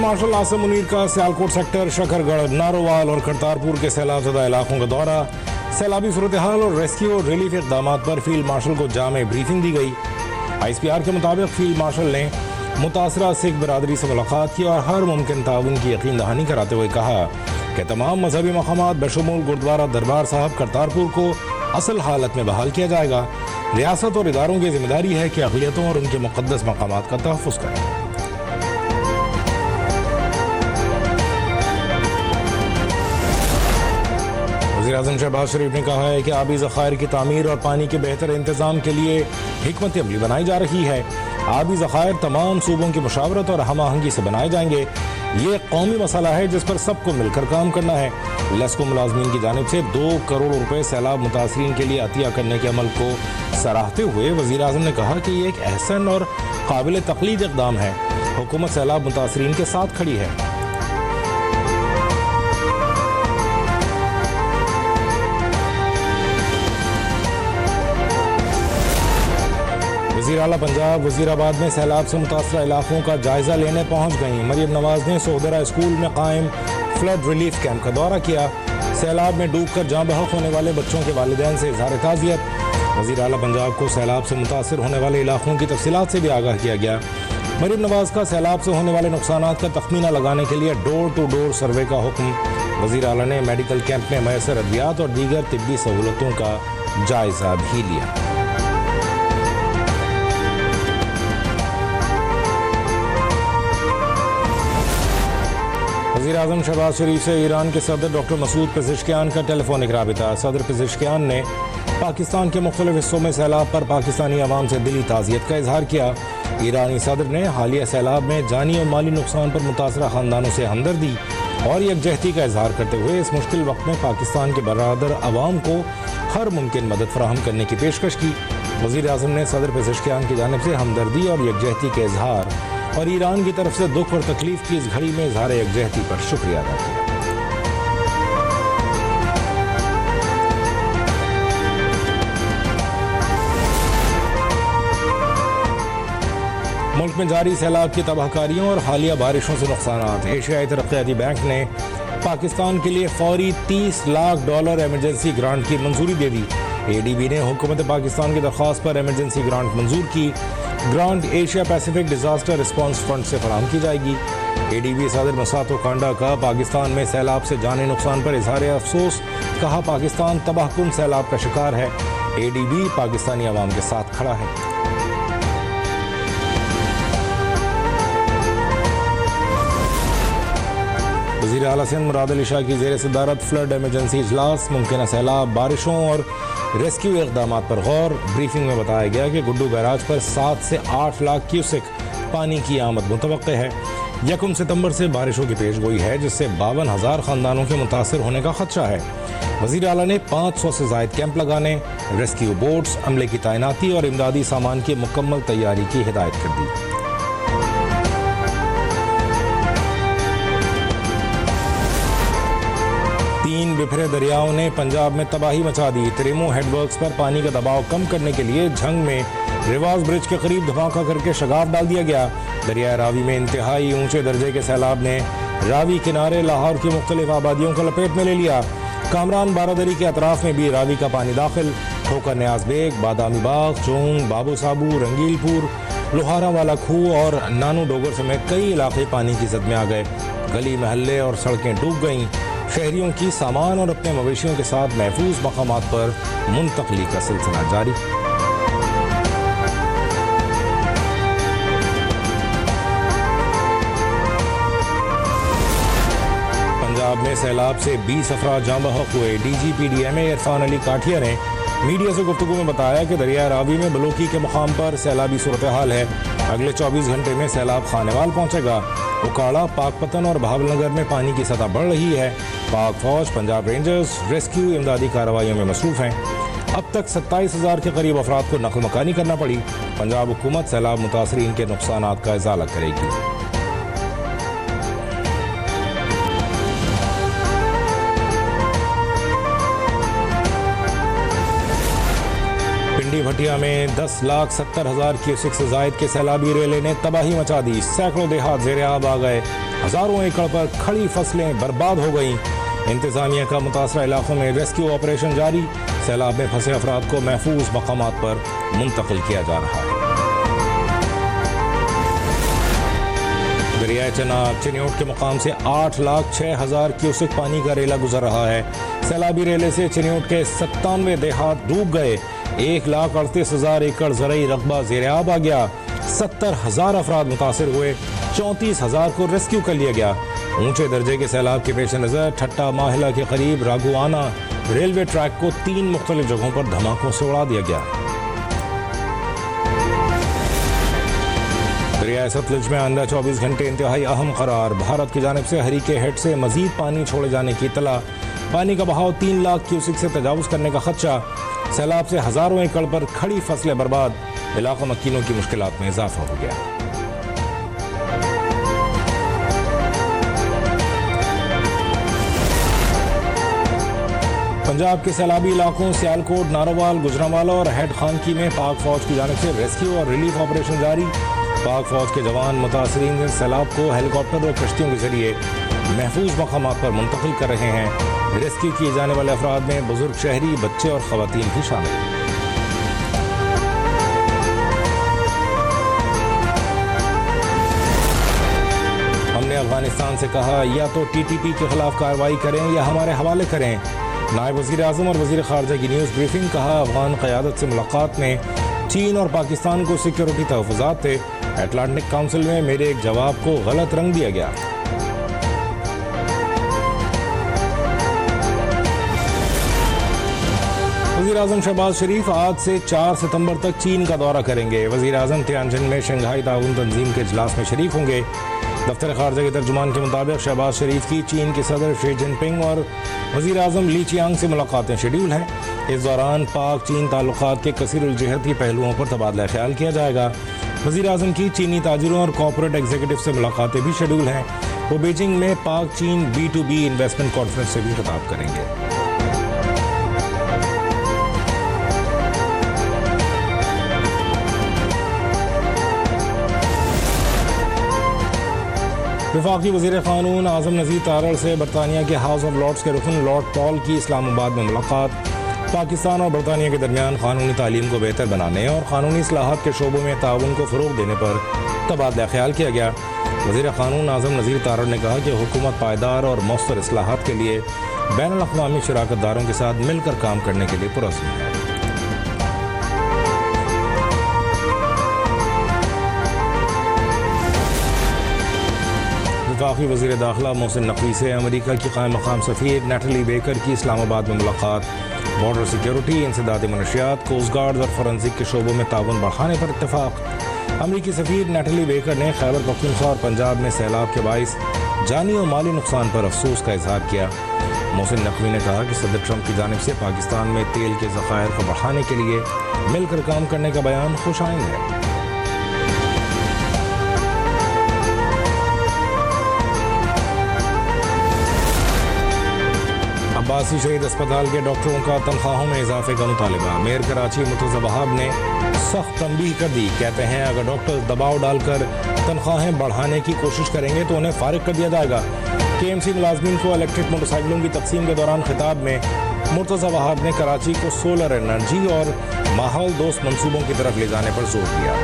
Martial Asim Munir का Sialkot sector, Shakargarh, Narowal और करतारपुर के सैलाब ज़दा इलाकों का दौरा। सैलाबी सूरत हाल और रेस्क्यू और रिलीफ इक़दामात पर फील्ड मार्शल को जामे ब्रीफिंग दी गई। ICPR के मुताबिक फील्ड मार्शल ने मुतासरा सिख बरादरी से मुलाकात की और हर मुमकिन ताउन की यकीन दहानी कराते हुए कहा कि तमाम मजहबी मकामात बशमूल गुरुद्वारा दरबार साहब करतारपुर को असल हालत में बहाल किया जाएगा। रियासत और इदारों की जिम्मेदारी है कि अक़लियतों और उनके मुक़द्दस मकामात का तहफ़्फ़ुज़ करें। वज़ीर-ए-आज़म शहबाज शरीफ ने कहा है कि आबी ज़खायर की तामीर और पानी के बेहतर इंतज़ाम के लिए हिकमत अमली बनाई जा रही है। आबी ज़खायर तमाम सूबों की मुशावरत और हम आहंगी से बनाए जाएंगे। ये कौमी मसला है जिस पर सबको मिलकर काम करना है। लेस्को मुलाजमीन की जानिब से 2 करोड़ रुपए सैलाब मुतासरीन के लिए अतिया करने के अमल को सराहते हुए वज़ीर-ए-आज़म ने कहा कि ये एक अहसन और काबिल तक़लीद इक़दाम है। हुकूमत सैलाब मुतासरीन के साथ खड़ी है। वज़ीर आला पंजाब वज़ीराबाद में सैलाब से मुतासरा इलाकों का जायजा लेने पहुंच गईं। मरियम नवाज ने सोहदरा स्कूल में कायम फ्लड रिलीफ कैंप का दौरा किया। सैलाब में डूबकर जाँ बहक होने वाले बच्चों के वालिदैन से इज़हार ताज़ियत। वज़ीर आला पंजाब को सैलाब से मुतासर होने वाले इलाकों की तफसीलात से भी आगाह किया गया। मरियम नवाज का सैलाब से होने वाले नुकसानात का तखमीना लगाने के लिए डोर टू डोर सर्वे का हुक्म। वज़ीर आला ने मेडिकल कैंप में मैसर अद्वियात और दीगर तिब्बी सहूलतों का जायजा भी लिया। वज़ीर-ए-आज़म शहबाज शरीफ से ईरान के सदर डॉक्टर मसूद पेज़ेश्कियान का टेलीफोनिक राबिता। सदर पेज़ेश्कियान ने पाकिस्तान के मुख्तलिफ हिस्सों में सैलाब पर पाकिस्तानी अवाम से दिली ताज़ियत का इजहार किया। ईरानी सदर ने हालिया सैलाब में जानी और माली नुकसान पर मुतासरा ख़ानदानों से हमदर्दी और यकजहती का इजहार करते हुए इस मुश्किल वक्त में पाकिस्तान के बरादर अवाम को हर मुमकिन मदद फराहम करने की पेशकश की। वज़ीर-ए-आज़म ने सदर पेज़ेश्कियान की जानिब से हमदर्दी और यकजहती के इजहार और ईरान की तरफ से दुख और तकलीफ की इस घड़ी में इजहार यकजहती पर शुक्रिया अदा किया। मुल्क में जारी सैलाब की तबाहकारियों और हालिया बारिशों से नुकसानात। एशियाई तरक्याती बैंक ने पाकिस्तान के लिए फौरी $30 लाख एमरजेंसी ग्रांट की मंजूरी दे दी। ADB ने हुकूमत पाकिस्तान की दरख्वास्त पर एमरजेंसी ग्रांट मंजूर की। Grant Asia Pacific disaster response fund से फराहम की जाएगी। ADB सदर मसातो कांडा का पाकिस्तान में सैलाब से जानी नुकसान पर इजहार अफसोस। कहा पाकिस्तान तबाहकुन सैलाब का शिकार है। ADB पाकिस्तानी अवाम के साथ खड़ा है। वज़ीर आला सिंध मुराद अली शाह की ज़ेर सदारत फ्लड एमरजेंसी इजलास। मुमकिन सैलाब, बारिशों और रेस्क्यू इक़दामात पर गौर। ब्रीफिंग में बताया गया कि गुड्डू बैराज पर 7 से 8 लाख क्यूसेक पानी की आमद मुतवक्के है। 1 सितंबर से बारिशों की पेशगोई है जिससे 52,000 ख़ानदानों के मुतासर होने का खदशा है। वज़ीर आला ने 500 से ज़ायद कैंप लगाने, रेस्क्यू बोट्स, अमले की तैनाती और इमदादी सामान की मुकम्मल तैयारी की हिदायत कर दी। बिफरे दरियाओं ने पंजाब में तबाही मचा दी। त्रिमो हेडवर्क्स पर पानी का दबाव कम करने के लिए झंग में रिवाज ब्रिज के करीब धमाका करके शगाफ डाल दिया गया। दरिया रावी में इंतहाई ऊंचे दर्जे के सैलाब ने रावी किनारे लाहौर की मुख्तलिफ आबादियों को लपेट में ले लिया। कामरान बारादरी के अतराफ में भी रावी का पानी दाखिल। ठोकर न्याज बेग, बादामी बाग, चोंग, बाबू साबू, रंगीलपुर, लोहारा वाला खूह और नानू डोगर समेत कई इलाके पानी की जद में आ गए। गली महल्ले और सड़कें डूब गईं। शहरियों की सामान और अपने मवेशियों के साथ महफूज मकामात पर मुंतकली का सिलसिला जारी। पंजाब में सैलाब से 20 अफराद जाँ बहक हुए। DGP DMA इरफान अली काठिया ने मीडिया से गुफ्तगू में बताया कि दरिया रावी में बलोकी के मुकाम पर सैलाबी सूरत हाल है। अगले 24 घंटे में सैलाब खानेवाल पहुंचेगा। उकाड़ा, पाकपतन और बहावलनगर में पानी की सतह बढ़ रही है। पाक फौज, पंजाब रेंजर्स रेस्क्यू इमदादी कार्रवाइयों में मसरूफ हैं। अब तक 27,000 के करीब अफराद को नकल मकानी करना पड़ी। पंजाब हुकूमत सैलाब मुतासरीन के नुकसानात का इजाला करेगी। पिंडी भटिया में 10,70,000 क्यूसेक से जायद के सैलाबी रेले ने तबाही मचा दी। सैकड़ों देहात ज़ेरे आब आ गए। हज़ारों एकड़ पर खड़ी फसलें बर्बाद हो गईं। इंतज़ामिया का मुतासरा इलाकों में रेस्क्यू ऑपरेशन जारी। सैलाब में फंसे अफराद को महफूज मकामात पर मुंतकिल किया जा रहा है। दरियाए चनाब चिन्योट के मुकाम से 8,06,000 क्यूसेक पानी का रेला गुजर रहा है। सैलाबी रेले से चिन्योट के 97 देहात डूब गए। 1,38,000 एकड़ ज़रई रकबा ज़ेरे-आब आ गया। 70,000 अफराद मुतासिर हुए। 34,000 को रेस्क्यू कर लिया गया। ऊंचे दर्जे के सैलाब के पेश नज़र ठट्टा माहिला के करीब राघुआना रेलवे ट्रैक को 3 मुख्तलिफ जगहों पर धमाकों से उड़ा दिया गया। दरियाए सतलुज में आइंदा 24 घंटे इंतहाई अहम करार। भारत की जानिब से हरीके हेड से मजीद पानी छोड़े जाने की इतला। पानी का बहाव 3 लाख क्यूसेक से तजावुज़ करने का खदशा। सैलाब से हज़ारों एकड़ पर खड़ी फसलें बर्बाद। इलाका मक्कीनों की मुश्किलात में इजाफा हो गया। पंजाब के सैलाबी इलाकों सियालकोट, नारोवाल, गुजरांवाला और हैड खानकी में पाक फौज की जानिब से रेस्क्यू और रिलीफ ऑपरेशन जारी। पाक फौज के जवान मुतासरीन सैलाब को हेलीकॉप्टर और कश्तियों के जरिए महफूज मकामात पर मुंतकिल कर रहे हैं। रेस्क्यू किए जाने वाले अफराद में बुजुर्ग शहरी, बच्चे और खवातीन भी शामिल हैं। हमने अफगानिस्तान से कहा या तो TTP के खिलाफ कार्रवाई करें या हमारे हवाले करें। नायब वज़ीर आज़म और वज़ीर ख़ारजा की न्यूज़ ब्रीफिंग। कहा अफगान क़यादत से मुलाकात में चीन और पाकिस्तान को सिक्योरिटी तहफ़्फ़ुज़ात थे। अटलांटिक काउंसिल में मेरे एक जवाब को गलत रंग दिया गया। वज़ीर आज़म शहबाज शरीफ आज से 4 सितंबर तक चीन का दौरा करेंगे। वज़ीर आज़म तियानजिन में शंघाई ताउन तंजीम के इजलास में शरीक होंगे। दफ्तर ख़ारजा के तर्जुमान के मुताबिक शहबाज शरीफ की चीन के सदर शी जिनपिंग और वज़ीर आज़म ली चियांग से मुलाकातें शेड्यूल हैं। इस दौरान पाक चीन ताल्लुकात के कसीरुल जिहती पहलुओं पर तबादला ख्याल किया जाएगा। वज़ीर आज़म की चीनी ताजिरों और कॉर्पोरेट एग्जीक्यूटिव से मुलाकातें भी शेड्यूल हैं। वो बीजिंग में पाक चीन B2B इन्वेस्टमेंट कॉन्फ्रेंस से भी खिताब करेंगे। वफाकी वज़ीर क़ानून आज़म नज़ीर तारड़ से बरतानिया के हाउस ऑफ लॉर्ड्स के रुकन लॉर्ड पॉल की इस्लामाबाद में मुलाकात। पाकिस्तान और बरतानिया के दरमियान क़ानूनी तालीम को बेहतर बनाने और क़ानूनी इस्लाहात के शोबों में ताउन को फ़रोग़ देने पर तबादला ख्याल किया गया। वज़ीर क़ानून आज़म नज़ीर तारड़ ने कहा कि हुकूमत पायदार और मौसर इस्लाहात के लिए बैनुल-अक़वामी शराकतदारों के साथ मिलकर काम करने के लिए पुरअज़्म है। वफाकी वज़ीर दाखिला मोहसिन नकवी से अमेरिका की क़ायम मक़ाम सफ़ीर नेटली बेकर की इस्लामाबाद में मुलाकात। बॉर्डर सिक्योरिटी, इंसदादी मनशियात, कोस्ट गार्ड और फोरेंसिक के शोबों में ताउन बढ़ाने पर इत्तफ़ाक़। अमरीकी सफ़ीर नेटली बेकर ने खैबर पख्तूनख्वा और पंजाब में सैलाब के बाइस जानी और माली नुकसान पर अफसोस का इजहार किया। मोहसिन नकवी ने कहा कि सदर ट्रंप की जानिब से पाकिस्तान में तेल के ज़खायर को बढ़ाने के लिए मिलकर काम करने का बयान खुशाइंद है। अब्बासी शहीद अस्पताल के डॉक्टरों का तनख्वाहों में इजाफे का मुतालिबा। मेयर कराची मुर्तज़ा वहाब ने सख्त तंबीह कर दी। कहते हैं अगर डॉक्टर्स दबाव डालकर तनख्वाहें बढ़ाने की कोशिश करेंगे तो उन्हें फारिग कर दिया जाएगा। KMC मुलाजमीन को इलेक्ट्रिक मोटरसाइकिलों की तकसीम के दौरान खिताब में मुर्तज़ा वहाब ने कराची को सोलर एनर्जी और माहौल दोस्त मंसूबों की तरफ ले जाने पर जोर दिया।